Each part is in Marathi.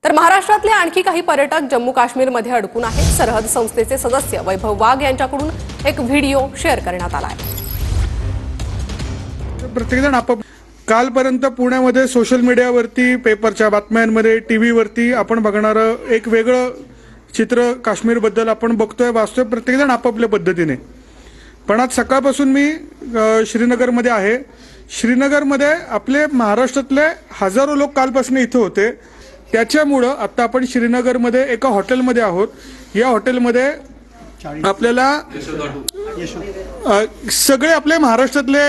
तर महाराष्ट्रातले आणखी काही पर्यटक जम्मू काश्मीरमध्ये अडकून आहेत। सरहद संस्थेचे सदस्य वैभव वाघ यांच्याकडून एक व्हिडिओ शेअर करण्यात आला आहे। प्रत्येकजण कालपर्यंत पुण्यामध्ये सोशल मीडियावरती, पेपरच्या बातम्यांमध्ये, टीव्हीवरती आपण बघणारं एक वेगळं चित्र काश्मीरबद्दल आपण बघतोय, वाचतोय प्रत्येकजण आपापल्या पद्धतीने। पण आज सकाळपासून मी श्रीनगरमध्ये आहे। श्रीनगरमध्ये आपले महाराष्ट्रातले हजारो लोक कालपासून इथे होते। त्याच्यामुळे आता आपण श्रीनगरमध्ये एका हॉटेलमध्ये आहोत। या हॉटेलमध्ये आपल्याला सगळे आपले महाराष्ट्रातले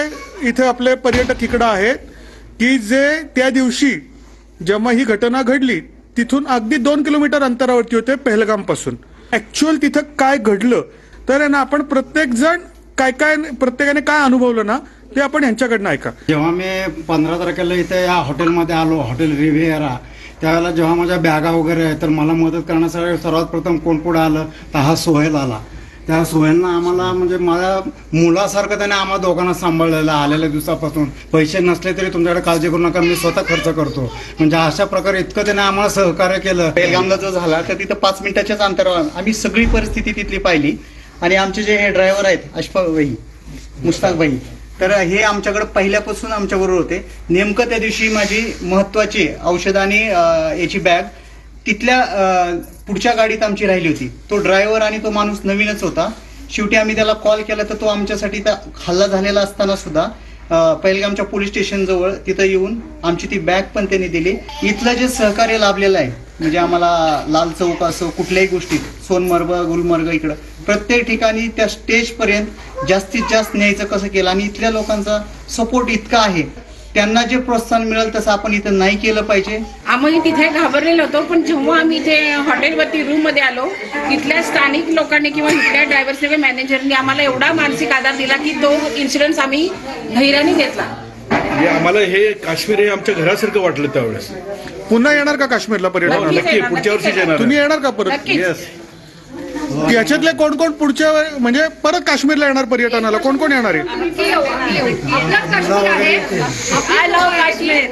इथे आपले पर्यटक इकडे आहेत की जे त्या दिवशी जेव्हा ही घटना घडली तिथून अगदी 2 किलोमीटर अंतरावरती होते पहलगाम पासून। ऍक्च्युअल तिथे काय घडलं तर ना आपण प्रत्येक जण प्रत्येकाने काय अनुभवलं ना ते आपण यांच्याकडनं ऐका। जेव्हा मी 15 तारखेला इथे या हॉटेलमध्ये आलो, हॉटेल रिव्हिएरा, त्यावेळेला जेव्हा माझ्या बॅगा वगैरे आहे तर मला मदत करण्यासाठी सर्वात प्रथम कोण पुढे आलं तर हा सोहेल आला। त्या सोहेलनं आम्हाला म्हणजे माझ्या मुलासारखं त्याने आम्हाला दोघांना सांभाळलेलं आलेल्या दिवसापासून। पैसे नसले तरी तुमच्याकडे काळजी करू नका, मी स्वतः खर्च करतो, म्हणजे अशा प्रकारे इतकं त्याने आम्हाला सहकार्य केलं। पहलगामला जो झाला तर तिथं 5 मिनिटाच्याच अंतरावर आम्ही सगळी परिस्थिती तिथली पाहिली आणि आमचे जे हे ड्रायव्हर आहेत अशफाक भाई, मुश्ताक भाई, तर हे आमच्याकडे पहिल्यापासून आमच्याबरोबर होते। नेमकं त्या दिवशी माझी महत्वाची औषध आणि याची बॅग तिथल्या पुढच्या गाडीत आमची राहिली होती। तो ड्रायव्हर आणि तो माणूस नवीनच होता। शेवटी आम्ही त्याला कॉल केला तर तो आमच्यासाठी हल्ला झालेला असताना सुद्धा पहलगामच्या पोलीस स्टेशन जवळ तिथं येऊन आमची ती बॅग पण त्यांनी दिली। इथलं जे सहकार्य लाभलेलं आहे म्हणजे आम्हाला लाल चौक असो कुठल्याही गोष्टीत, सोनमर्ग, गुलमर्ग, इकडं प्रत्येक ठिकाणी त्या स्टेजपर्यंत जास्तीत जास्त न्यायचं कसं केलं आणि इथल्या लोकांचा सपोर्ट इतका आहे, त्यांना जे प्रोत्साहन मिळेल तसं आपण इथं नाही केलं पाहिजे। आम्ही तिथे घाबरलेलो होतो, पण जेव्हा आम्ही इथे हॉटेलवरती रूम मध्ये आलो तिथल्या स्थानिक लोकांनी किंवा इथल्या ड्रायव्हर्सने, मॅनेजरने आम्हाला एवढा मानसिक आधार दिला की तो इन्सिडेंट आम्ही धैर्याने घेतला। आम्हाला हे काश्मीर हे आमच्या घरासारखं वाटलं त्यावेळेस। पुन्हा येणार का काश्मीरला पर्यटन? नक्की पुढच्या वर्षी येणार। तुम्ही येणार का परत? याच्यातले कोण कोण पुढच्या म्हणजे परत काश्मीरला येणार पर्यटनाला? कोण कोण येणार आहे? I love Kashmir.